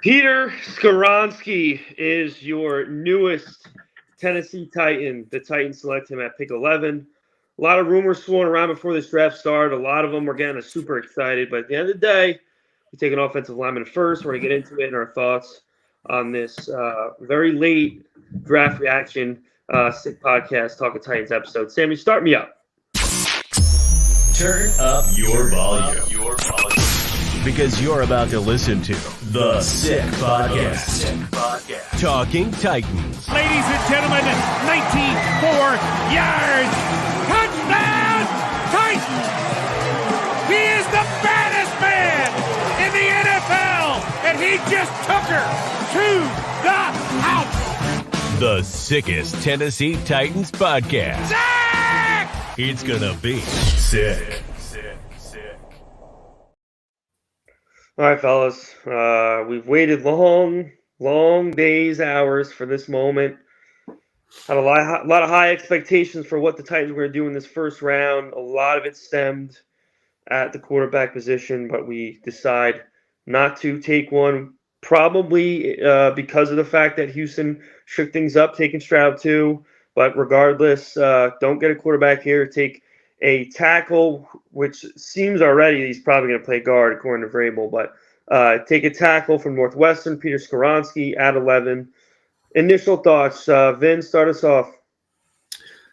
Peter Skoronski is your newest Tennessee Titan. The Titans select him at pick 11. A lot of rumors swirling around before this draft started. A lot of them were getting us super excited. But at the end of the day, we take an offensive lineman first. We're going to get into it and our thoughts on this very late draft reaction sick podcast, Talking Titans episode. Sammy, start me up. Turn up your volume. Because you're about to listen to The Sick Podcast. Talking Titans. Ladies and gentlemen, 94 yards. Touchdown, Titans. He is the baddest man in the NFL, and he just took her to the house. The sickest Tennessee Titans podcast. Sick! It's gonna be sick. All right, fellas. We've waited long days, hours for this moment. Had a lot of high expectations for what the Titans were going to do in this first round. A lot of it stemmed at the quarterback position, but we decide not to take one, probably because of the fact that Houston shook things up, taking Stroud too. But regardless, don't get a quarterback here. Take a tackle, which seems already he's probably going to play guard according to Vrabel, but take a tackle from Northwestern, Peter Skoronski at 11. Initial thoughts, Vin, start us off.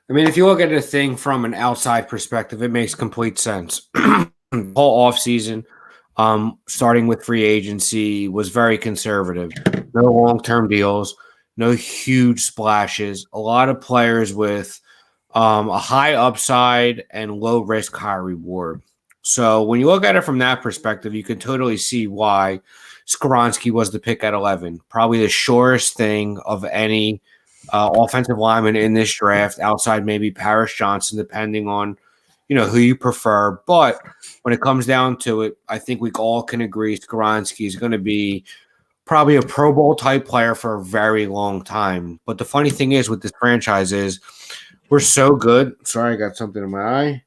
I mean, if you look at the thing from an outside perspective, it makes complete sense. The whole offseason, starting with free agency, was very conservative. No long-term deals, no huge splashes, a lot of players with a high upside and low risk, high reward. So when you look at it from that perspective, you can totally see why Skoronski was the pick at 11. Probably the surest thing of any offensive lineman in this draft, outside maybe Paris Johnson, depending on who you prefer. But when it comes down to it, I think we all can agree Skoronski is going to be probably a Pro Bowl type player for a very long time. But the funny thing is with this franchise is we're so good. Sorry, I got something in my eye.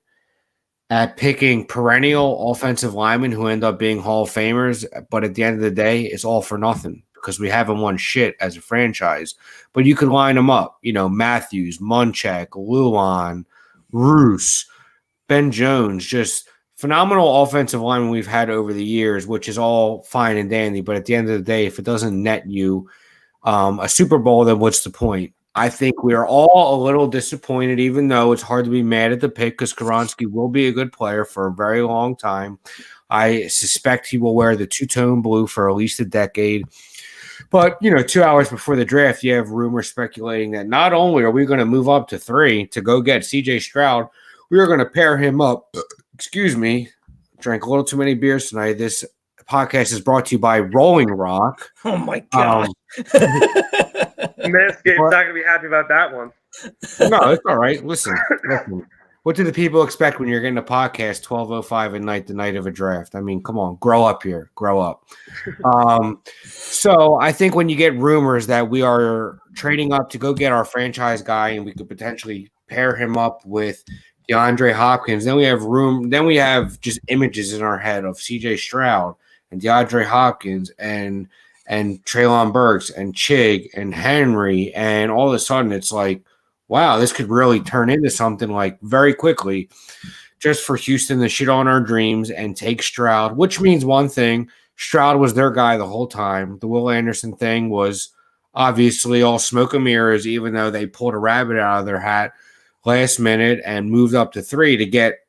At picking perennial offensive linemen who end up being Hall of Famers, but at the end of the day, it's all for nothing because we haven't won shit as a franchise. But you could line them up, Matthews, Munchak, Luan, Roos, Ben Jones, just phenomenal offensive linemen we've had over the years, which is all fine and dandy. But at the end of the day, if it doesn't net you a Super Bowl, then what's the point? I think we are all a little disappointed, even though it's hard to be mad at the pick because Skoronski will be a good player for a very long time. I suspect he will wear the two-tone blue for at least a decade. But, 2 hours before the draft, you have rumors speculating that not only are we going to move up to 3 to go get C.J. Stroud, we are going to pair him up. Excuse me. Drank a little too many beers tonight. This podcast is brought to you by Rolling Rock. Oh, my God. Manscaped's not going to be happy about that one. No, it's all right. Listen. What do the people expect when you're getting a podcast 12:05 at night, the night of a draft? I mean, come on, grow up here. Grow up. So I think when you get rumors that we are trading up to go get our franchise guy and we could potentially pair him up with DeAndre Hopkins, then we have just images in our head of CJ Stroud and DeAndre Hopkins and Treylon Burks and Chig and Henry, and all of a sudden it's like, wow, this could really turn into something like very quickly just for Houston to shit on our dreams and take Stroud, which means one thing. Stroud was their guy the whole time. The Will Anderson thing was obviously all smoke and mirrors, even though they pulled a rabbit out of their hat last minute and moved up to 3 to get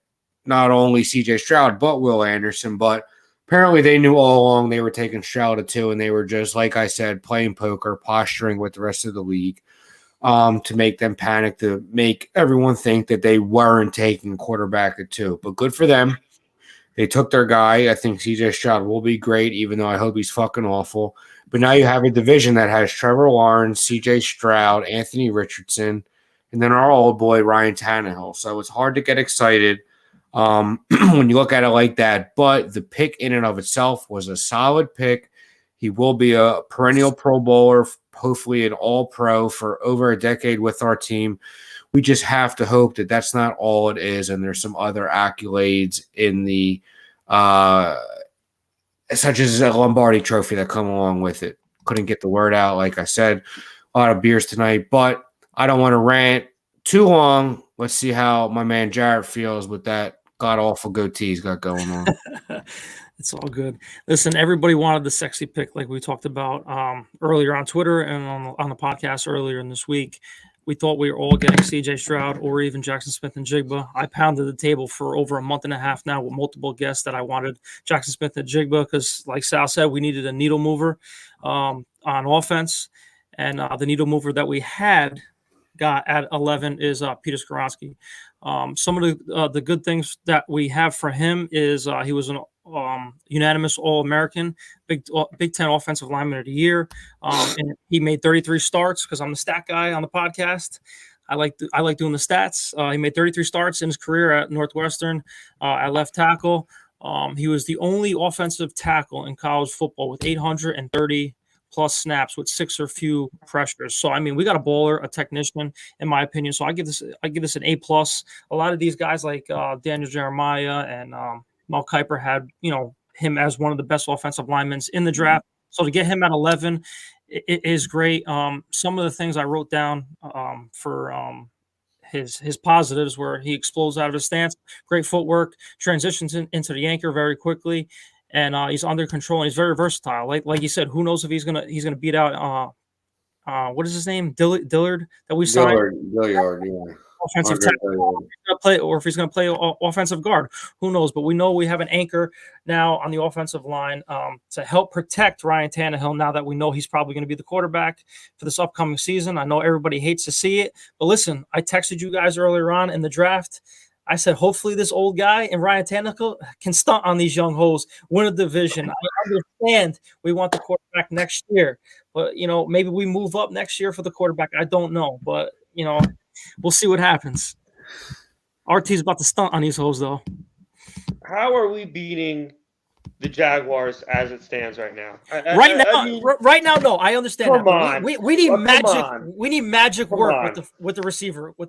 not only CJ Stroud, but Will Anderson. But apparently they knew all along they were taking Stroud at 2, and they were just, like I said, playing poker, posturing with the rest of the league to make them panic, to make everyone think that they weren't taking quarterback at 2. But good for them. They took their guy. I think CJ Stroud will be great, even though I hope he's fucking awful. But now you have a division that has Trevor Lawrence, CJ Stroud, Anthony Richardson, and then our old boy Ryan Tannehill. So it's hard to get excited when you look at it like that. But the pick in and of itself was a solid pick. He will be a perennial Pro Bowler, hopefully an All-Pro for over a decade with our team. We just have to hope that that's not all it is, and there's some other accolades in the such as a Lombardi trophy that come along with it. Couldn't get the word out, like I said. A lot of beers tonight, but I don't want to rant too long. Let's see how my man Jarett feels with that god-awful goatee he's got going on. It's all good. Listen, everybody wanted the sexy pick, like we talked about earlier on Twitter and on the podcast earlier in this week. We thought we were all getting CJ Stroud or even Jackson Smith and Jigba. I pounded the table for over a month and a half now with multiple guests that I wanted Jackson Smith and Jigba because, like Sal said, we needed a needle mover on offense. And the needle mover that we got at 11 is Peter Skoronski. Some of the good things that we have for him is he was an unanimous All-American, Big Ten Offensive Lineman of the Year, and he made 33 starts because I'm the stat guy on the podcast. I like doing the stats. He made 33 starts in his career at Northwestern at left tackle. He was the only offensive tackle in college football with 830 plus snaps with 6 or few pressures. So I mean, we got a baller, a technician, in my opinion. So I give this an A+. A lot of these guys like Daniel Jeremiah and Mel Kiper had him as one of the best offensive linemen in the draft. So to get him at 11 is great. Some of the things I wrote down for his positives were he explodes out of his stance, great footwork, transitions into the anchor very quickly. And he's under control and he's very versatile. Like you said, who knows if he's gonna beat out what is his name? Dillard that we signed. Dillard, yeah. Offensive tackle, or if he's going to play offensive guard, who knows? But we know we have an anchor now on the offensive line to help protect Ryan Tannehill. Now that we know he's probably going to be the quarterback for this upcoming season, I know everybody hates to see it, but listen, I texted you guys earlier on in the draft. I said, hopefully this old guy and Ryan Tannehill can stunt on these young hoes, win a division. I understand we want the quarterback next year, but maybe we move up next year for the quarterback. I don't know, but we'll see what happens. RT's about to stunt on these hoes, though. How are we beating the Jaguars as it stands right now? Right now, no. I understand come that. On. We need magic. We need magic Come work on. with the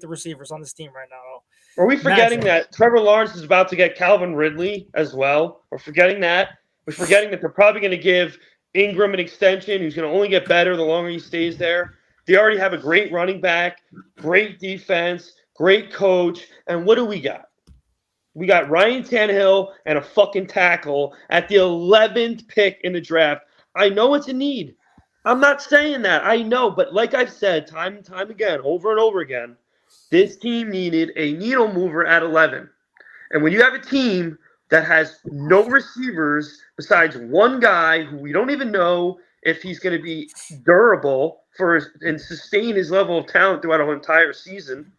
receivers on this team right now. Are we forgetting that Trevor Lawrence is about to get Calvin Ridley as well? We're forgetting that. We're forgetting that they're probably going to give Ingram an extension who's going to only get better the longer he stays there. They already have a great running back, great defense, great coach. And what do we got? We got Ryan Tannehill and a fucking tackle at the 11th pick in the draft. I know it's a need. I'm not saying that. I know. But like I've said time and time again, over and over again, this team needed a needle mover at 11. And when you have a team that has no receivers besides one guy who we don't even know if he's going to be durable and sustain his level of talent throughout an entire season.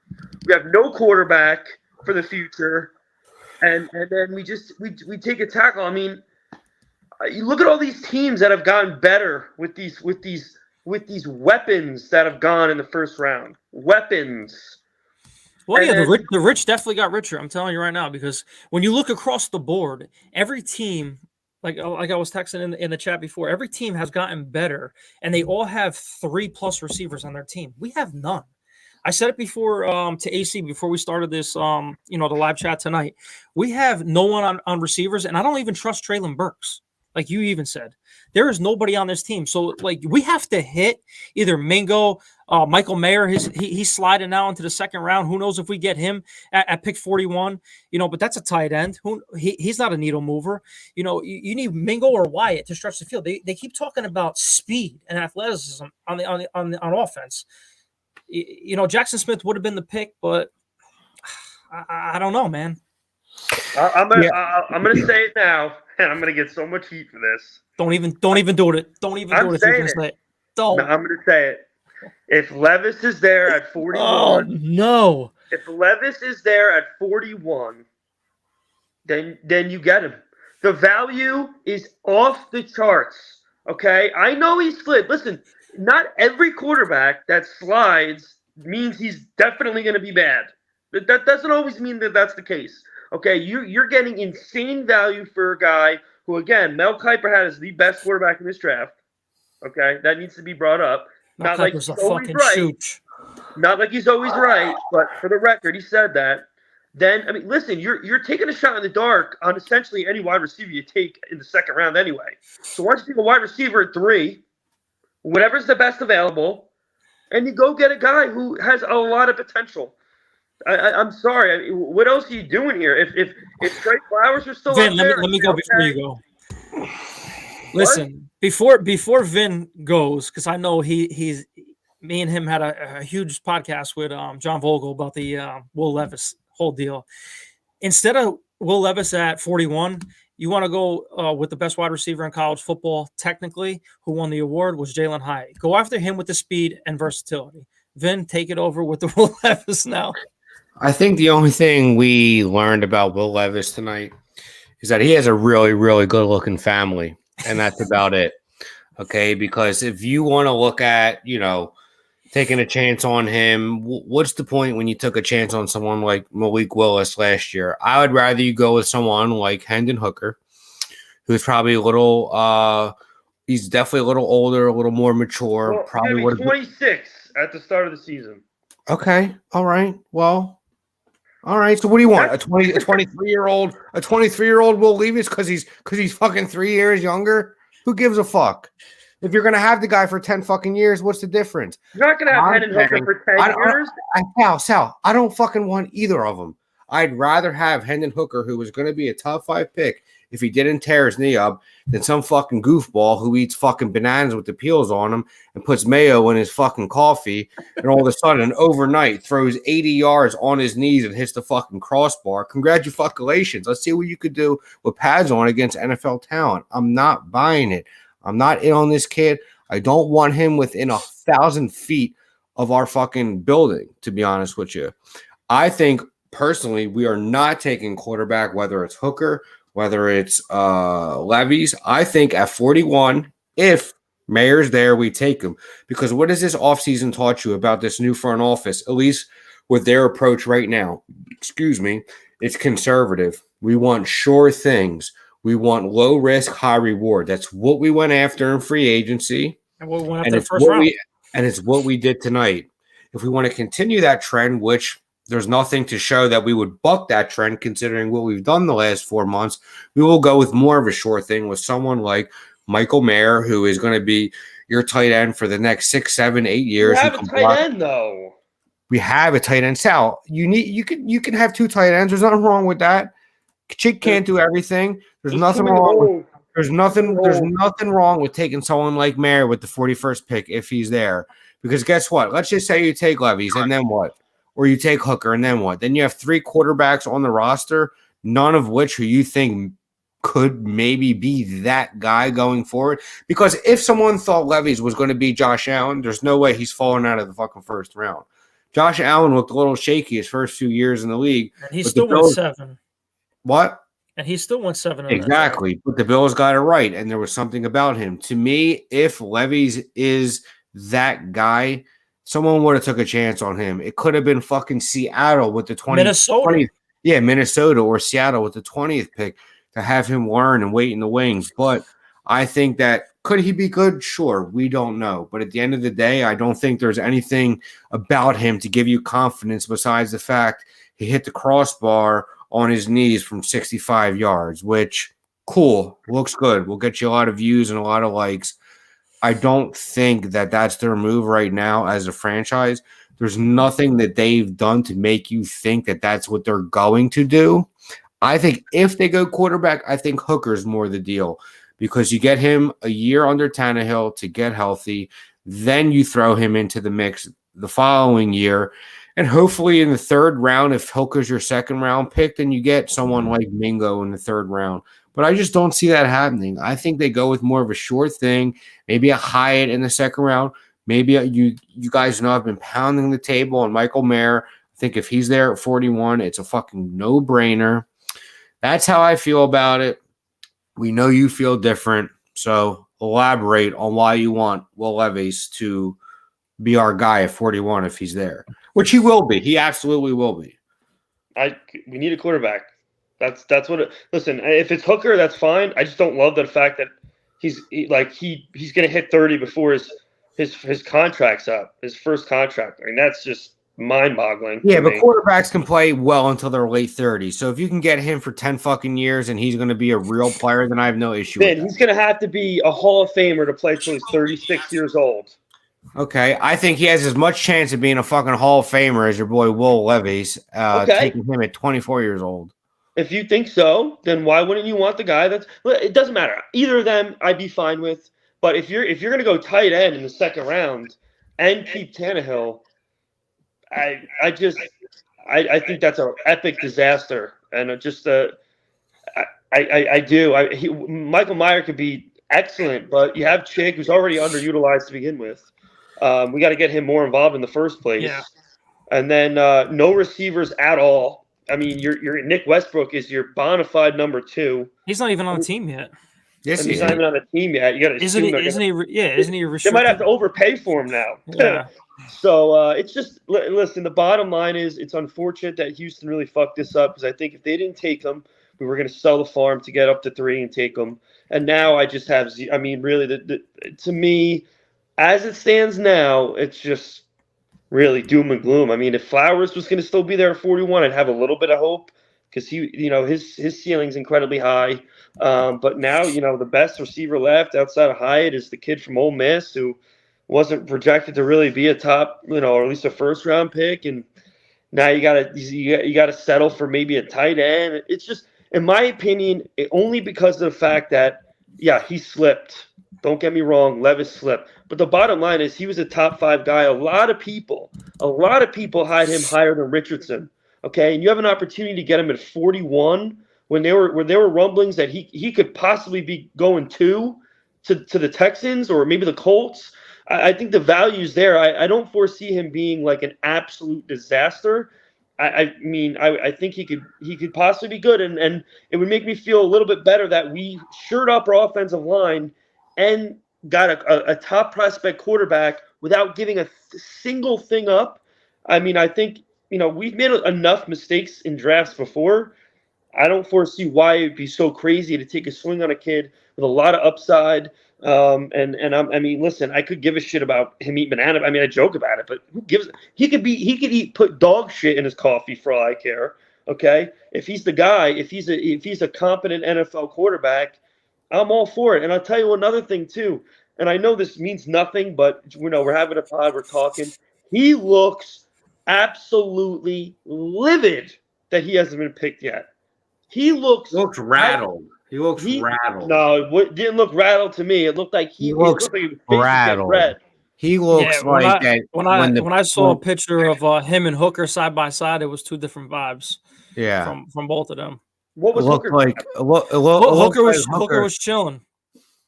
We have no quarterback for the future, and then we take a tackle. I mean, you look at all these teams that have gotten better with these weapons that have gone in the first round. Weapons. Well, yeah, the rich definitely got richer. I'm telling you right now, because when you look across the board, every team. Like I was texting in the chat before, every team has gotten better, and they all have 3+ receivers on their team. We have none. I said it before to AC before we started this, the live chat tonight. We have no one on receivers, and I don't even trust Treylon Burks. Like you even said, there is nobody on this team. So like we have to hit either Mingo, Michael Mayer. He's sliding now into the second round. Who knows if we get him at pick 41? But that's a tight end. He's not a needle mover. You need Mingo or Wyatt to stretch the field. They keep talking about speed and athleticism on offense. Jackson Smith would have been the pick, but I don't know, man. I'm gonna say it now, and I'm gonna get so much heat for this. Don't even do it. Don't even do it. Don't. No, I'm gonna say it. If Levis is there at 41, oh no. If Levis is there at 41, then you get him. The value is off the charts. Okay, I know he slid. Listen, not every quarterback that slides means he's definitely going to be bad. That doesn't always mean that that's the case. Okay, you're getting insane value for a guy who, again, Mel Kiper had as the best quarterback in this draft. Okay, that needs to be brought up. Not like he's always right. Not like he's always right, but for the record, he said that. then I mean, listen, you're taking a shot in the dark on essentially any wide receiver you take in the second round anyway. So why don't you take a wide receiver at 3, whatever's the best available, and you go get a guy who has a lot of potential. I'm sorry. I mean, what else are you doing here? If Trey Flowers are still Vin, up there, let me go before you go. Listen, before Vin goes, because I know he's me and him had a huge podcast with John Vogel about the Will Levis whole deal. Instead of Will Levis at 41, you want to go with the best wide receiver in college football, technically, who won the award was Jalen Hyatt. Go after him with the speed and versatility. Vin, take it over with the Will Levis now. I think the only thing we learned about Will Levis tonight is that he has a really, really good-looking family, and that's about it. Okay, because if you want to look at, taking a chance on him, what's the point when you took a chance on someone like Malik Willis last year? I would rather you go with someone like Hendon Hooker, who's probably a little he's definitely a little older, a little more mature. Well, probably would 26 at the start of the season. Okay, all right. Well, all right. So what do you want? A 23-year-old Will Levis because he's fucking 3 years younger? Who gives a fuck? If you're gonna have the guy for 10 fucking years, what's the difference? You're not gonna have Hendon Hooker for 10 years. Sal, I don't fucking want either of them. I'd rather have Hendon Hooker, who was going to be a top 5 pick if he didn't tear his knee up, than some fucking goofball who eats fucking bananas with the peels on him and puts mayo in his fucking coffee and all of a sudden overnight throws 80 yards on his knees and hits the fucking crossbar. Congratulations. Let's see what you could do with pads on against NFL talent. I'm not buying it. I'm not in on this kid. I don't want him within 1,000 feet of our fucking building, to be honest with you. I think personally, we are not taking quarterback, whether it's Hooker, whether it's Levis. I think at 41, if Mayer's there, we take him. Because what has this offseason taught you about this new front office, at least with their approach right now? Excuse me. It's conservative. We want sure things. We want low risk, high reward. That's what we went after in free agency. And we went after the first round. And it's what we did tonight. If we want to continue that trend, which there's nothing to show that we would buck that trend considering what we've done the last 4 months, we will go with more of a sure thing with someone like Michael Mayer, who is going to be your tight end for the next 6, 7, 8 years. We have a tight end, though. We have a tight end. Sal, you can have 2 tight ends. There's nothing wrong with that. Chick can't do everything. There's nothing wrong with taking someone like Mayer with the 41st pick if he's there. Because guess what? Let's just say you take Levis and then what? Or you take Hooker and then what? Then you have 3 quarterbacks on the roster, none of which who you think could maybe be that guy going forward. Because if someone thought Levis was going to be Josh Allen, there's no way he's falling out of the fucking first round. Josh Allen looked a little shaky his first few years in the league. And he still went 7. What? And he still went 7. Exactly. But the Bills got it right, and there was something about him. To me, if Levis is that guy, someone would have took a chance on him. It could have been fucking Seattle with the 20th. Minnesota. Yeah, Minnesota or Seattle with the 20th pick to have him learn and wait in the wings. But I think that could he be good? Sure. We don't know. But at the end of the day, I don't think there's anything about him to give you confidence besides the fact he hit the crossbar on his knees from 65 yards, which, cool, looks good. We'll get you a lot of views and a lot of likes. I don't think that that's their move right now as a franchise. There's nothing that they've done to make you think that that's what they're going to do. I think if they go quarterback, I think Hooker's more the deal because you get him a year under Tannehill to get healthy. Then you throw him into the mix the following year. And hopefully in the 3rd round, if Hooker's your 2nd round pick, then you get someone like Mingo in the 3rd round. But I just don't see that happening. I think they go with more of a sure thing, maybe a Hyatt in the 2nd round. Maybe you guys know I've been pounding the table on Michael Mayer. I think if he's there at 41, it's a fucking no-brainer. That's how I feel about it. We know you feel different. So elaborate on why you want Will Levis to be our guy at 41 if he's there. Which he will be. He absolutely will be. We need a quarterback. That's what it. Listen, if it's Hooker, that's fine. I just don't love the fact that he's going to hit 30 before his contract's up, his first contract. I mean, that's just mind-boggling. Yeah, to but me. quarterbacks can play well until their late 30s. So if you can get him for 10 fucking years and he's going to be a real player, then I have no issue with Then that. he's going to have to be a Hall of Famer to play till he's 36 years old. Okay, I think he has as much chance of being a fucking Hall of Famer as your boy Will Levis, Okay. taking him at 24 years old. If you think so, then why wouldn't you want the guy that's? It doesn't matter. Either of them, I'd be fine with. But if you're going to go tight end in the second round and keep Tannehill, I think that's an epic disaster, and I do. Michael Mayer could be excellent, but you have Chig, who's already underutilized to begin with. We got to get him more involved in the first place. Yeah. And then no receivers at all. I mean, your Nick Westbrook is your bona fide number 2. He's not even on the team yet. Yes, And he's not even on the team yet. You got to Isn't he? Isn't he? Isn't he restricted? They might have to overpay for him now. Yeah. So it's just listen. The bottom line is it's unfortunate that Houston really fucked this up because I think if they didn't take him, we were going to sell the farm to get up to 3 and take him. And now I just have. I mean, really, to me, as it stands now, it's just really doom and gloom. I mean, if Flowers was going to still be there at 41, I'd have a little bit of hope because his ceiling's incredibly high. But now, the best receiver left outside of Hyatt is the kid from Ole Miss who wasn't projected to really be a top, or at least a first round pick. And now you gotta settle for maybe a tight end. It's just, in my opinion, only because of the fact that, yeah, he slipped. Don't get me wrong, Levis slipped. But the bottom line is he was a top 5 guy. A lot of people had him higher than Richardson. Okay, and you have an opportunity to get him at 41 when there were rumblings that he could possibly be going to the Texans or maybe the Colts. I think the value's there. I don't foresee him being like an absolute disaster. I think he could possibly be good, and it would make me feel a little bit better that we shored up our offensive line and got a top prospect quarterback without giving a single thing up. I mean, I think, we've made enough mistakes in drafts before. I don't foresee why it'd be so crazy to take a swing on a kid with a lot of upside. Listen, I could give a shit about him eating banana. I mean, I joke about it, but who gives? He could put dog shit in his coffee for all I care. Okay, if he's the guy, if he's a competent NFL quarterback, I'm all for it. And I'll tell you another thing too. And I know this means nothing, but we're having a pod, we're talking. He looks absolutely livid that he hasn't been picked yet. He looks rattled. He looks rattled. No, it didn't look rattled to me. It looked like he looks rattled. He looks like that. When I saw a picture of him and Hooker side by side, it was 2 different vibes. Yeah, from both of them. What was Hooker? Hooker was chilling.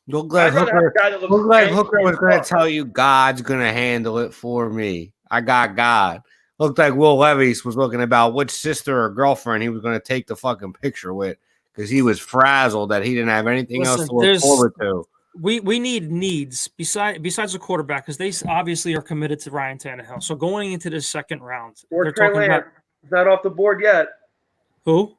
Looked like Hooker was going to tell you God's going to handle it for me. I got God. Looked like Will Levis was looking about which sister or girlfriend he was going to take the fucking picture with because he was frazzled that he didn't have anything else to look forward to. We need needs besides the quarterback because they obviously are committed to Ryan Tannehill. So going into the second round, they're talking about not off the board yet. Who?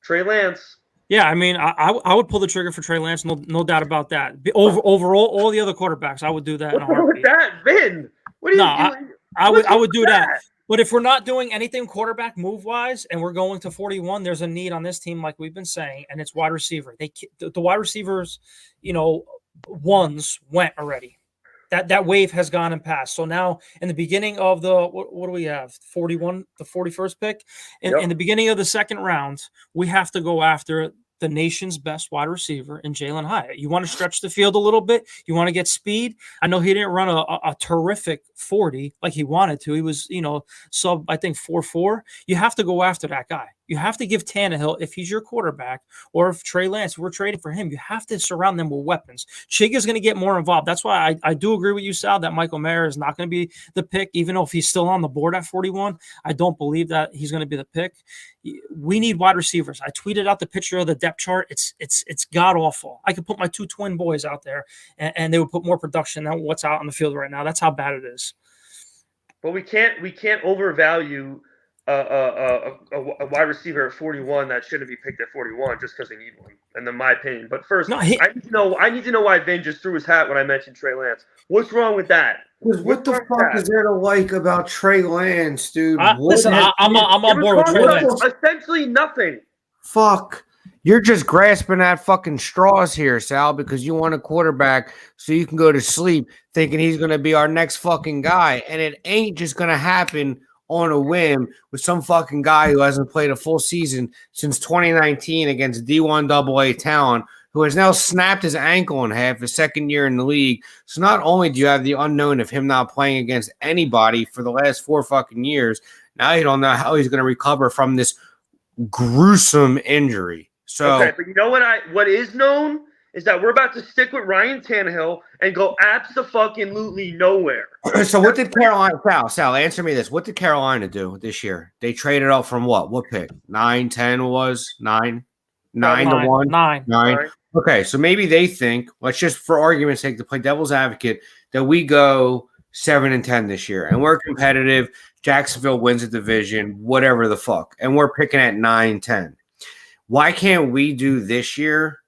Trey Lance. Yeah, I mean, I would pull the trigger for Trey Lance, no doubt about that. Overall, all the other quarterbacks, I would do that. What's wrong with that, Vin? What are you doing? I would do that. But if we're not doing anything quarterback move-wise and we're going to 41, there's a need on this team, like we've been saying, and it's wide receiver. The wide receivers, ones went already. That wave has gone and passed. So now in the beginning of the what do we have? 41, the 41st pick. In the beginning of the second round, we have to go after the nation's best wide receiver in Jalen Hyatt. You want to stretch the field a little bit. You want to get speed. I know he didn't run a terrific 40 like he wanted to. He was, sub, I think 4.4. You have to go after that guy. You have to give Tannehill, if he's your quarterback, or if Trey Lance, we're trading for him, you have to surround them with weapons. Chig is going to get more involved. That's why I do agree with you, Sal, that Michael Mayer is not going to be the pick, even though if he's still on the board at 41. I don't believe that he's going to be the pick. We need wide receivers. I tweeted out the picture of the depth chart. It's god-awful. I could put my 2 twin boys out there, and they would put more production than what's out on the field right now. That's how bad it is. But we can't overvalue a wide receiver at 41 that shouldn't be picked at 41 just because they need one, and in my opinion. But first, No, I need to know why Vin just threw his hat when I mentioned Trey Lance. What's wrong with that? What the fuck is there to like about Trey Lance, dude? Listen, I'm on board with Trey Lance. Essentially nothing. Fuck. You're just grasping at fucking straws here, Sal, because you want a quarterback so you can go to sleep thinking he's going to be our next fucking guy. And it ain't just going to happen on a whim with some fucking guy who hasn't played a full season since 2019 against D1 AA talent, who has now snapped his ankle in half his second year in the league. So not only do you have the unknown of him not playing against anybody for the last 4 fucking years, now you don't know how he's going to recover from this gruesome injury. So, okay, but you know what is known is that we're about to stick with Ryan Tannehill and go abso-fucking-lutely nowhere. So what did Carolina – Sal, answer me this. What did Carolina do this year? They traded up from what? What pick? 9, 10 was? 9? 9 to 1? 9. Okay, so maybe they think, let's just for argument's sake to play devil's advocate, that we go 7-10 this year and we're competitive. Jacksonville wins the division, whatever the fuck. And we're picking at 9, 10. Why can't we do this year?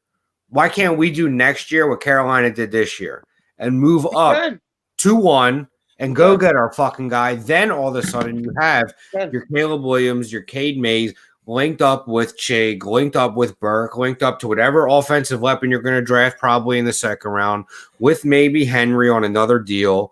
Why can't we do next year what Carolina did this year and move up 2-1 and go get our fucking guy? Then all of a sudden you have your Caleb Williams, your Cade Mays linked up with Chig, linked up with Burke, linked up to whatever offensive weapon you're going to draft probably in the second round with maybe Henry on another deal.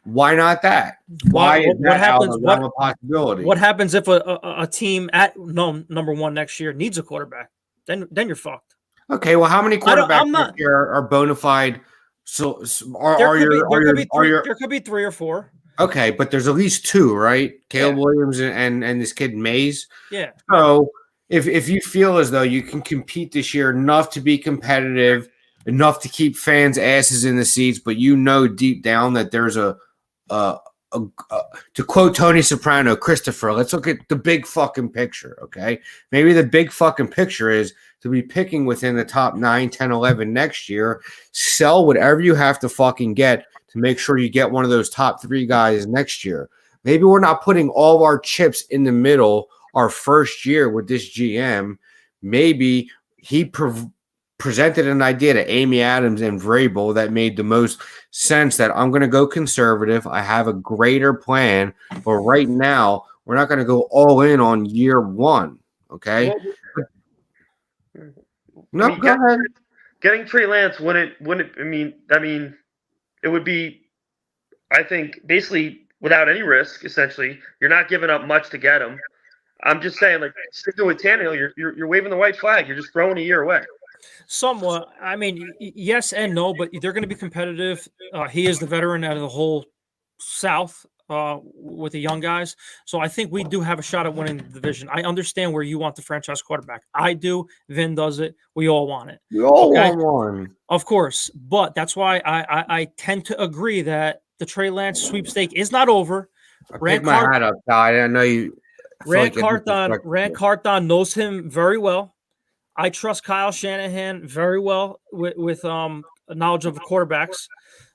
Why not that? Why is that out of a possibility? What happens if a team at number 1 next year needs a quarterback? Then you're fucked. Okay, well, how many quarterbacks here are bona fide? So there could be 3 or 4. Okay, but there's at least 2, right? Caleb Williams and this kid Mays. Yeah. So if you feel as though you can compete this year enough to be competitive, enough to keep fans' asses in the seats, but you know deep down that there's to quote Tony Soprano, Christopher, let's look at the big fucking picture, okay? Maybe the big fucking picture is to be picking within the top 9, 10, 11 next year. Sell whatever you have to fucking get to make sure you get one of those top 3 guys next year. Maybe we're not putting all of our chips in the middle our first year with this GM. Maybe he presented an idea to Amy Adams and Vrabel that made the most sense, that I'm going to go conservative. I have a greater plan, but right now we're not going to go all in on year 1. Okay. No, go ahead. Getting Trey Lance wouldn't. I mean, it would be, I think, basically without any risk. Essentially, you're not giving up much to get him. I'm just saying, like, sticking with Tannehill, you're waving the white flag. You're just throwing a year away. Somewhat. I mean, yes and no, but they're going to be competitive. He is the veteran out of the whole South with the young guys. So I think we do have a shot at winning the division. I understand where you want the franchise quarterback. I do. Vin does it. We all want it. We all want one. Of course. But that's why I tend to agree that the Trey Lance sweepstake is not over. Rand I know you. Rand Carthon knows him very well. I trust Kyle Shanahan very well with knowledge of quarterbacks.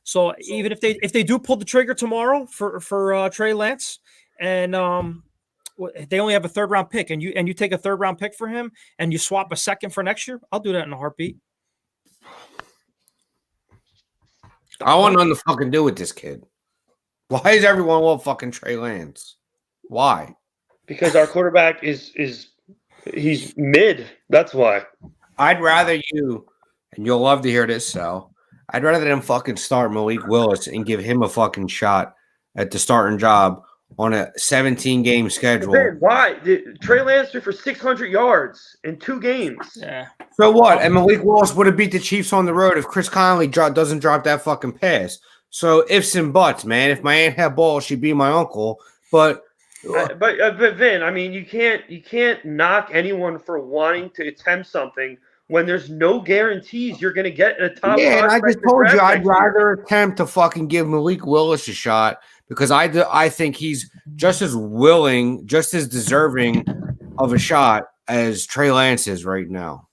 So even if they do pull the trigger tomorrow for Trey Lance, and they only have a 3rd round pick, and you take a 3rd round pick for him, and you swap a 2nd for next year, I'll do that in a heartbeat. I want nothing to fucking do with this kid. Why is everyone want fucking Trey Lance? Why? Because our quarterback is he's mid. That's why. I'd rather you, and you'll love to hear this, Sal. I'd rather them fucking start Malik Willis and give him a fucking shot at the starting job on a 17-game schedule. Man, why? Trey Lance threw for 600 yards in 2 games. Yeah. So what? And Malik Willis would have beat the Chiefs on the road if Chris Conley doesn't drop that fucking pass. So ifs and buts, man. If my aunt had balls, she'd be my uncle. But Vin, I mean, you can't knock anyone for wanting to attempt something when there's no guarantees you're going to get a top. Yeah, and I just told you I'd rather attempt to fucking give Malik Willis a shot because I think he's just as willing, just as deserving of a shot as Trey Lance is right now.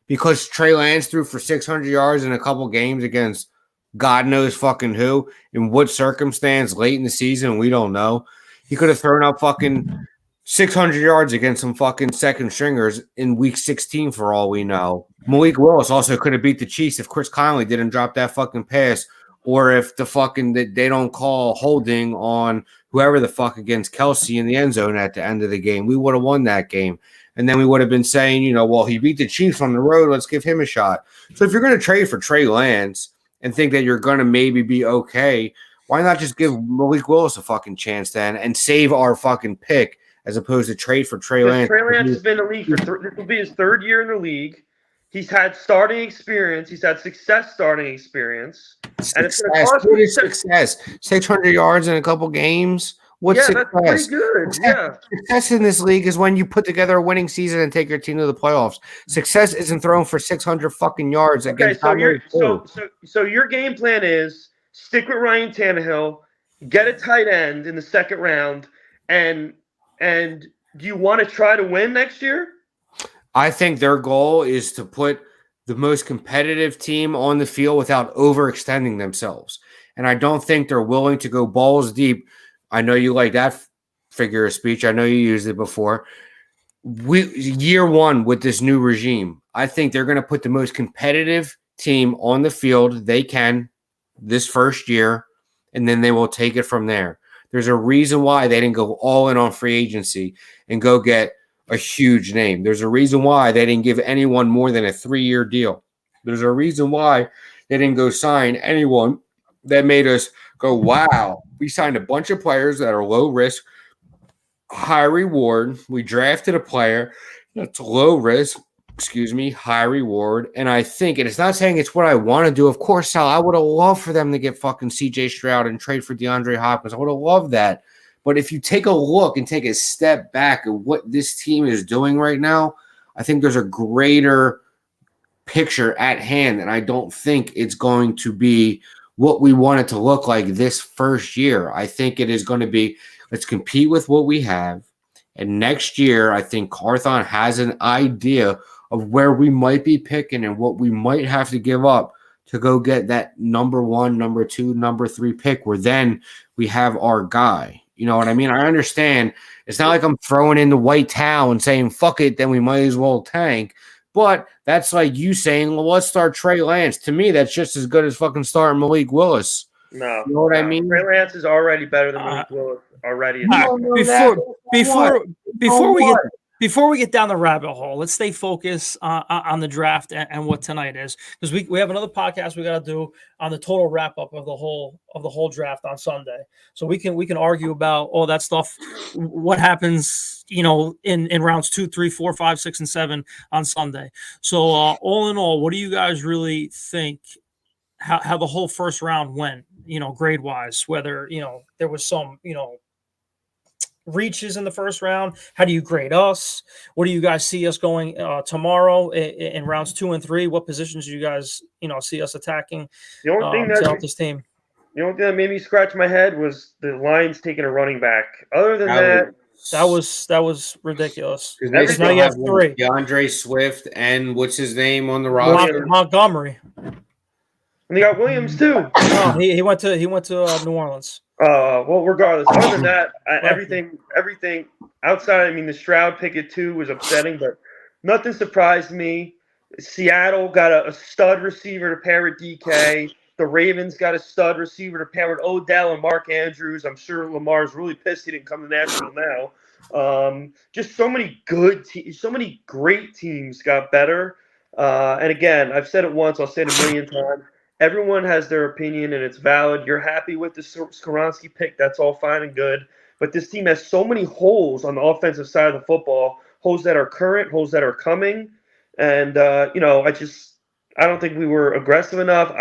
Because Trey Lance threw for 600 yards in a couple games against God knows fucking who, in what circumstance late in the season, we don't know. He could have thrown up fucking 600 yards against some fucking second stringers in week 16 for all we know. Malik Willis also could have beat the Chiefs if Chris Conley didn't drop that fucking pass, or if they don't call holding on whoever the fuck against Kelsey in the end zone at the end of the game. We would have won that game. And then we would have been saying, well, he beat the Chiefs on the road. Let's give him a shot. So if you're going to trade for Trey Lance and think that you're going to maybe be okay, why not just give Malik Willis a fucking chance then and save our fucking pick as opposed to trade for Trey Lance? Trey Lance has been in the league this will be his third year in the league. He's had starting experience. He's had success starting experience. And it's going to cost what is success? 600 yards in a couple games? What's success? That's pretty good. Success in this league is when you put together a winning season and take your team to the playoffs. Success isn't thrown for 600 fucking yards against. So your game plan is stick with Ryan Tannehill, get a tight end in the second round, and do you want to try to win next year? I think their goal is to put the most competitive team on the field without overextending themselves. And I don't think they're willing to go balls deep. I know you like that figure of speech. I know you used it before. Year one with this new regime, I think they're going to put the most competitive team on the field they can this first year, and then they will take it from there. There's a reason why they didn't go all in on free agency and go get a huge name. There's a reason why they didn't give anyone more than a 3-year deal. There's a reason why they didn't go sign anyone that made us go, wow. We signed a bunch of players that are low risk, high reward. We drafted a player that's low risk, high reward. And I think, and it's not saying it's what I want to do. Of course, Sal, I would have loved for them to get fucking CJ Stroud and trade for DeAndre Hopkins. I would have loved that. But if you take a look and take a step back at what this team is doing right now, I think there's a greater picture at hand. And I don't think it's going to be what we want it to look like this first year. I think it is going to be, let's compete with what we have. And next year, I think Carthon has an idea of where we might be picking and what we might have to give up to go get that number 1, number 2, number 3 pick, where then we have our guy. You know what I mean? I understand. It's not like I'm throwing in the white towel and saying, fuck it, then we might as well tank. But that's like you saying, well, let's start Trey Lance. To me, that's just as good as fucking starting Malik Willis. No. You know what I mean? Trey Lance is already better than Malik Willis already. Before we get down the rabbit hole, let's stay focused on the draft and what tonight is, because we have another podcast we got to do on the total wrap up of the whole draft on Sunday. So we can argue about all that stuff, what happens, in rounds 2, 3, 4, 5, 6, and 7 on Sunday. So all in all, what do you guys really think? How the whole first round went, grade wise, whether there was some reaches in the first round. How do you grade us? What do you guys see us going tomorrow in rounds 2 and 3? What positions do you guys see us attacking? The only thing to help this team. The only thing that made me scratch my head was the Lions taking a running back. Other than that was ridiculous. Now you have 3. DeAndre Swift and what's his name on the roster? Montgomery. And they got Williams too. Oh, he went to New Orleans. Well, regardless, other than that, everything outside. The Stroud pick at 2 was upsetting, but nothing surprised me. Seattle got a stud receiver to pair with DK. The Ravens got a stud receiver to pair with Odell and Mark Andrews. I'm sure Lamar's really pissed he didn't come to Nashville now. Just so many so many great teams got better. And again, I've said it once, I'll say it a million times. Everyone has their opinion, and it's valid. You're happy with the Skoronski pick. That's all fine and good. But this team has so many holes on the offensive side of the football, holes that are current, holes that are coming. And, I don't think we were aggressive enough.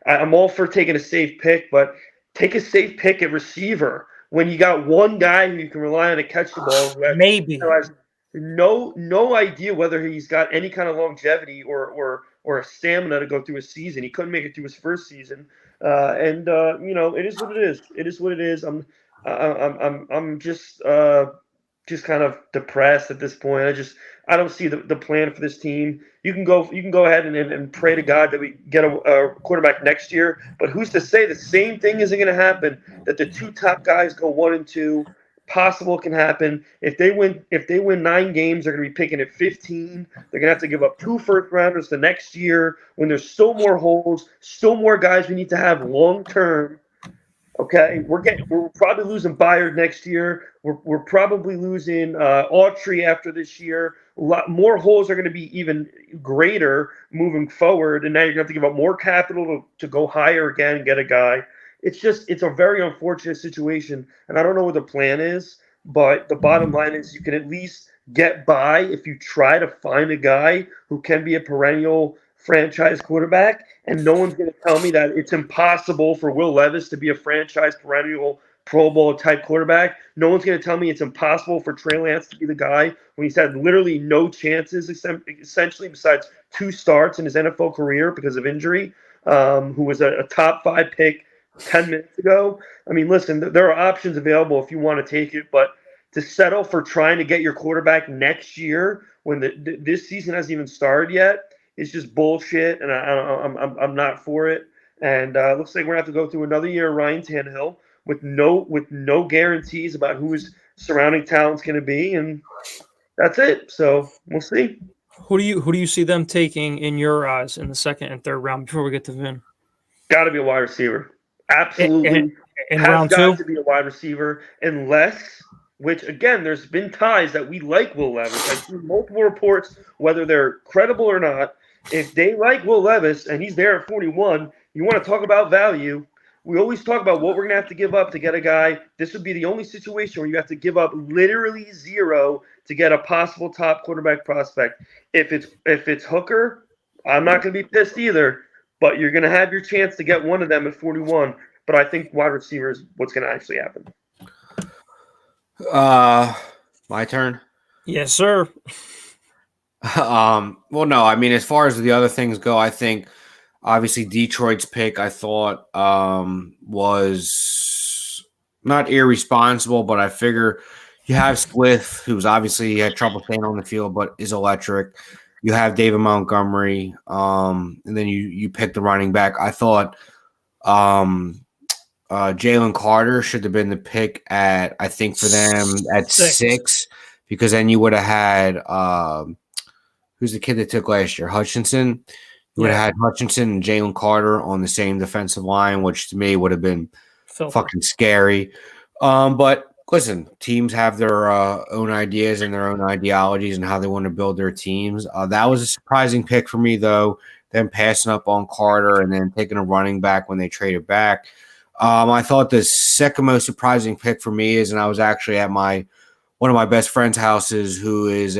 I'm all for taking a safe pick, but take a safe pick at receiver when you got one guy who you can rely on to catch the ball. Who has no idea whether he's got any kind of longevity or a stamina to go through a season. He couldn't make it through his first season. It is what it is. It is what it is. I'm just kind of depressed at this point. I don't see the plan for this team. You can go ahead and pray to God that we get a quarterback next year, but who's to say the same thing isn't going to happen, that the 2 top guys go 1 and 2, possible can happen. If they win 9 games, they're going to be picking at 15. They're going to have to give up 2 first rounders the next year when there's still more holes, still more guys we need to have long term. Okay, we're probably losing Byard next year. We're probably losing Autry after this year. A lot more holes are going to be even greater moving forward, and now you're going to have to give up more capital to go higher again and get a guy. It's a very unfortunate situation, and I don't know what the plan is. But the bottom line is you can at least get by if you try to find a guy who can be a perennial franchise quarterback, and no one's going to tell me that it's impossible for Will Levis to be a franchise perennial Pro Bowl type quarterback. No one's going to tell me it's impossible for Trey Lance to be the guy when he's had literally no chances, essentially, besides 2 starts in his NFL career because of injury, who was a top 5 pick 10 minutes ago. I mean, listen, there are options available if you want to take it, but to settle for trying to get your quarterback next year when this season hasn't even started yet, it's just bullshit, and I'm not for it. And looks like we're gonna have to go through another year of Ryan Tannehill with no guarantees about who his surrounding talent's gonna be, and that's it. So we'll see. Who do you see them taking in your eyes in the second and third round before we get to Vin? Got to be a wide receiver. Absolutely. In has round got 2? to be a wide receiver, unless. Which, again, there's been ties that we like Will Levis. I've seen multiple reports, whether they're credible or not. If they like Will Levis and he's there at 41, you want to talk about value. We always talk about what we're going to have to give up to get a guy. This would be the only situation where you have to give up literally 0 to get a possible top quarterback prospect. If it's Hooker, I'm not going to be pissed either, but you're going to have your chance to get one of them at 41. But I think wide receiver is what's going to actually happen. My turn. Yes, sir. Well, no, I mean, as far as the other things go, I think obviously Detroit's pick I thought was not irresponsible, but I figure you have Swift, who's obviously had trouble staying on the field, but is electric. You have David Montgomery, and then you pick the running back. I thought Jalen Carter should have been the pick at, I think for them at 6, because then you would have had who's the kid that took last year? Hutchinson. You would have had Hutchinson and Jalen Carter on the same defensive line, which to me would have been fucking scary. But listen, teams have their own ideas and their own ideologies and how they want to build their teams. That was a surprising pick for me, though, them passing up on Carter and then taking a running back when they traded back. I thought the second most surprising pick for me is, and I was actually at one of my best friend's houses, who is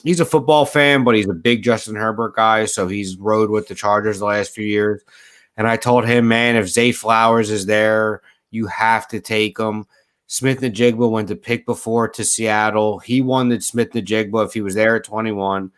he's a football fan, but he's a big Justin Herbert guy, so he's rode with the Chargers the last few years. And I told him, man, if Zay Flowers is there, you have to take him. Smith-Njigba went to pick before to Seattle. He wanted Smith-Njigba if he was there at 21.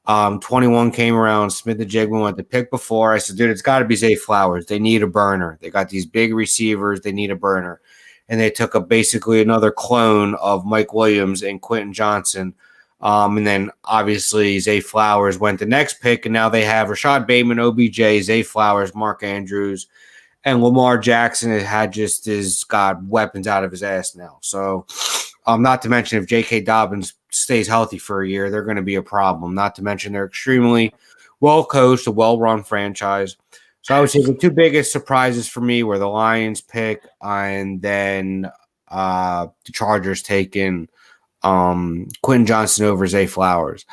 21 came around. Smith-Njigba went to pick before. I said, dude, it's got to be Zay Flowers. They need a burner. They got these big receivers. They need a burner. And they took basically another clone of Mike Williams and Quentin Johnson. And then obviously Zay Flowers went the next pick, and now they have Rashad Bateman, OBJ, Zay Flowers, Mark Andrews, and Lamar Jackson had got weapons out of his ass now. So not to mention if J.K. Dobbins stays healthy for a year, they're going to be a problem. Not to mention they're extremely well-coached, a well-run franchise. So I would say the 2 biggest surprises for me were the Lions pick and then the Chargers taking Quentin Johnson over Zay Flowers.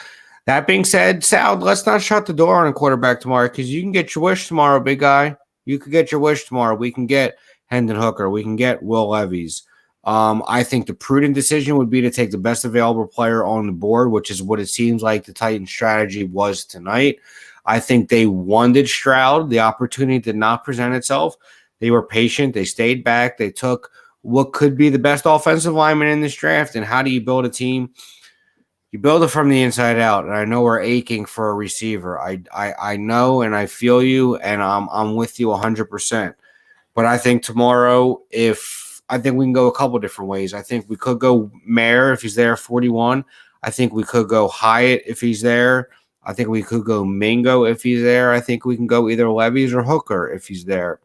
That being said, Sal, let's not shut the door on a quarterback tomorrow, because you can get your wish tomorrow, big guy. You could get your wish tomorrow. We can get Hendon Hooker. We can get Will Levis. I think the prudent decision would be to take the best available player on the board, which is what it seems like the Titans' strategy was tonight. I think they wanted Stroud. The opportunity did not present itself. They were patient. They stayed back. They took what could be the best offensive lineman in this draft. And how do you build a team? You build it from the inside out. And I know we're aching for a receiver. I know, and I feel you, and I'm with you 100%. But I think tomorrow, I think we can go a couple different ways. I think we could go Mayer if he's there at 41. I think we could go Hyatt if he's there. I think we could go Mingo if he's there. I think we can go either Levis or Hooker if he's there.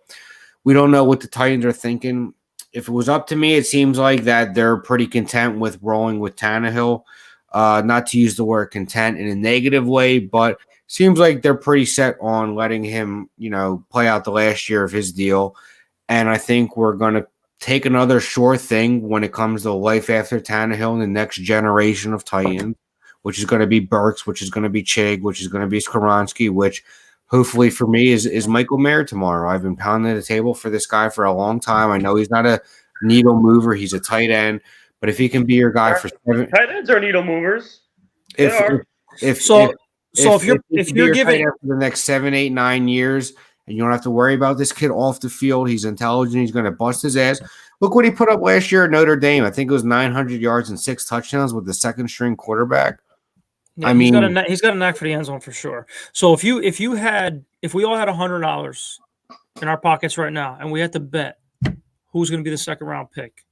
We don't know what the Titans are thinking. if it was up to me, it seems like that they're pretty content with rolling with Tannehill. Not to use the word content in a negative way, but seems like they're pretty set on letting him, play out the last year of his deal. And I think we're going to take another sure thing when it comes to life after Tannehill and the next generation of Titans, which is going to be Burks, which is going to be Chig, which is going to be Skoronski, which hopefully for me is Michael Mayer tomorrow. I've been pounding the table for this guy for a long time. I know he's not a needle mover. He's a tight end. But if he can be your guy for tight ends are needle movers. If you're giving for the next 7, 8, 9 years, and you don't have to worry about this kid off the field, he's intelligent. He's going to bust his ass. Look what he put up last year at Notre Dame. I think it was 900 yards and 6 touchdowns with the second string quarterback. Yeah, he's got a knack for the end zone for sure. So if we all had $100 in our pockets right now, and we had to bet who's going to be the second round pick,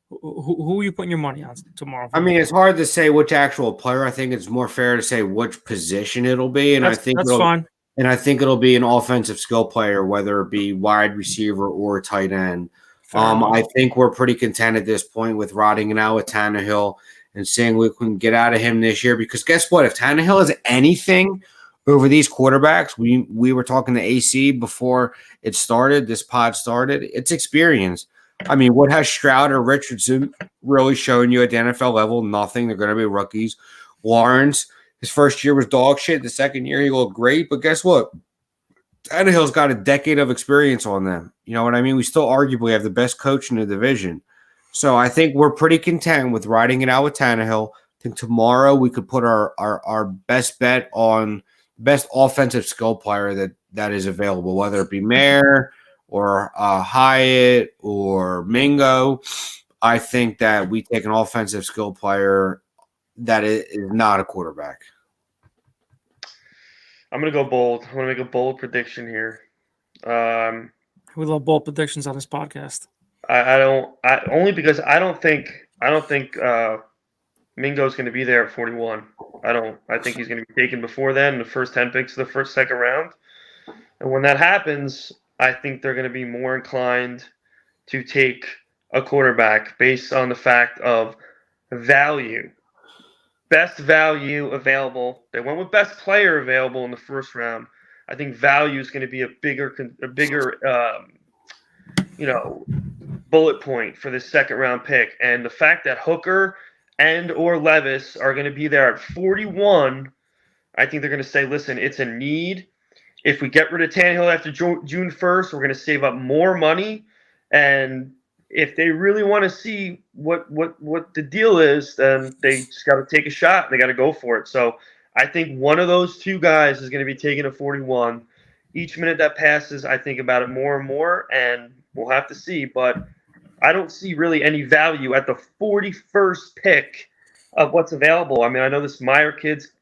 who are you putting your money on tomorrow? I mean, it's hard to say which actual player. I think it's more fair to say which position it'll be, and that's fine. And I think it'll be an offensive skill player, whether it be wide receiver or tight end. I think we're pretty content at this point with rotting it out with Tannehill and saying we can get out of him this year. Because guess what? If Tannehill is anything over these quarterbacks, we were talking to AC before it started, this pod started, it's experience. I mean, what has Stroud or Richardson really shown you at the NFL level? Nothing. They're going to be rookies. Lawrence, his first year was dog shit. The second year, he looked great. But guess what? Tannehill's got a decade of experience on them. You know what I mean? We still arguably have the best coach in the division. So I think we're pretty content with riding it out with Tannehill. I think tomorrow we could put our best bet on the best offensive skill player that is available, whether it be Mayer or Hyatt or Mingo. I think that we take an offensive skill player that is not a quarterback. I'm going to go bold. I'm going to make a bold prediction here. We love bold predictions on this podcast. Only because I don't think Mingo's going to be there at 41. I think he's going to be taken before then, the first 10 picks of the second round. And when that happens, I think they're going to be more inclined to take a quarterback based on the fact of value. Best value available. They went with best player available in the first round. I think value is going to be a bigger bullet point for this second round pick. And the fact that Hooker and or Levis are going to be there at 41, I think they're going to say, listen, it's a need. If we get rid of Tannehill after June 1st, we're going to save up more money. And if they really want to see what the deal is, then they just got to take a shot. They got to go for it. So I think one of those two guys is going to be taken at 41. Each minute that passes, I think about it more and more, and we'll have to see. But I don't see really any value at the 41st pick of what's available. I mean, I know this Meyer kid's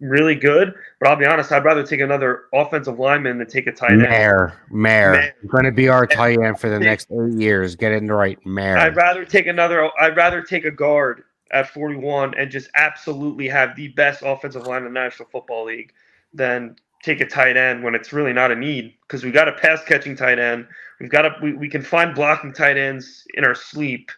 really good, but I'll be honest, I'd rather take another offensive lineman than take a tight end. Mayer. Going to be our tight end for the next 8 years. Get it right, Mayer. I'd rather take a guard at 41 and just absolutely have the best offensive line in the National Football League than take a tight end when it's really not a need, because we got a pass catching tight end. We can find blocking tight ends in our sleep.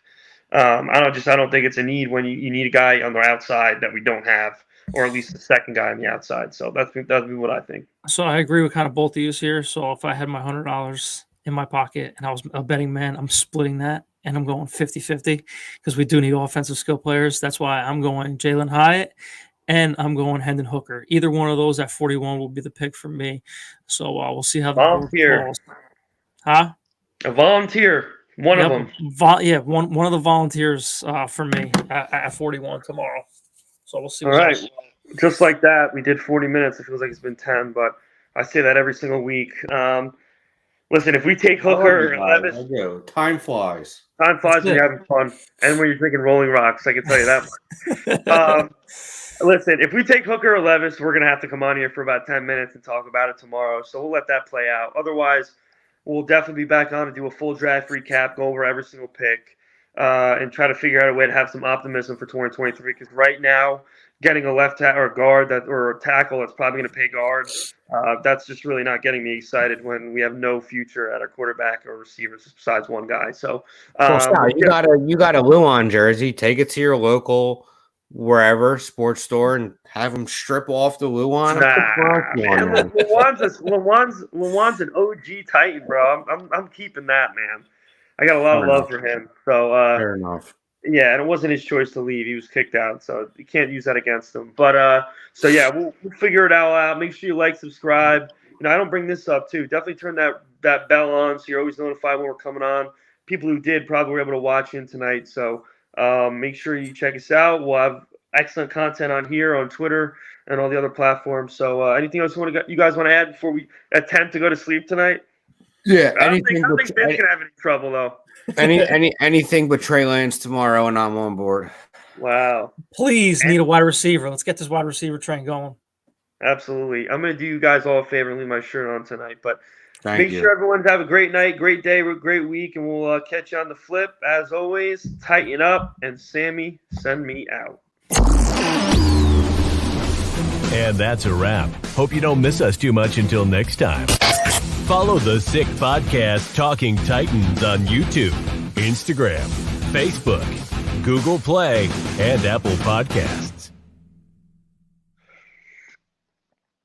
I don't think it's a need when you need a guy on the outside that we don't have, or at least the second guy on the outside. So that'd be what I think. So I agree with kind of both of you here. So if I had my $100 in my pocket and I was a betting man, I'm splitting that and I'm going 50-50 because we do need offensive skill players. That's why I'm going Jalen Hyatt and I'm going Hendon Hooker. Either one of those at 41 will be the pick for me. So we'll see how the volunteer falls. Huh? A volunteer. One of them. One of the volunteers for me at 41 tomorrow. So we'll see. All right. Just like that, we did 40 minutes. It feels like it's been 10, but I say that every single week. Listen, if we take Hooker or Levis, time flies. Time flies when you're having fun, and when you're drinking Rolling Rocks. I can tell you that much. Listen, if we take Hooker or Levis, we're gonna have to come on here for about 10 minutes and talk about it tomorrow. So we'll let that play out. Otherwise, we'll definitely be back on to do a full draft recap, go over every single pick. And try to figure out a way to have some optimism for 2023, because right now getting a left or a guard or a tackle that's probably going to pay guard. That's just really not getting me excited when we have no future at our quarterback or receivers besides one guy. So you got a Luan jersey. Take it to your local wherever sports store and have them strip off the Luan. Luan's an OG Titan, bro. I'm keeping that, man. I got a lot of love for him. So fair enough. Yeah, and it wasn't his choice to leave. He was kicked out, so you can't use that against him. But so yeah, we'll figure it all out. Make sure you like, subscribe. I don't bring this up too. Definitely turn that bell on so you're always notified when we're coming on. People who did probably were able to watch in tonight. So make sure you check us out. We'll have excellent content on here, on Twitter, and all the other platforms. So anything else you guys want to add before we attempt to go to sleep tonight? Yeah, I don't think Vin's gonna have any trouble though. Anything but Trey Lance tomorrow, and I'm on board. Wow. Please need a wide receiver. Let's get this wide receiver train going. Absolutely. I'm going to do you guys all a favor and leave my shirt on tonight. But Thank you. Sure everyone have a great night, great day, great week, and we'll catch you on the flip. As always, tighten up, and Sammy, send me out. And that's a wrap. Hope you don't miss us too much until next time. Follow the Sick Podcast Talking Titans on YouTube, Instagram, Facebook, Google Play, and Apple Podcasts.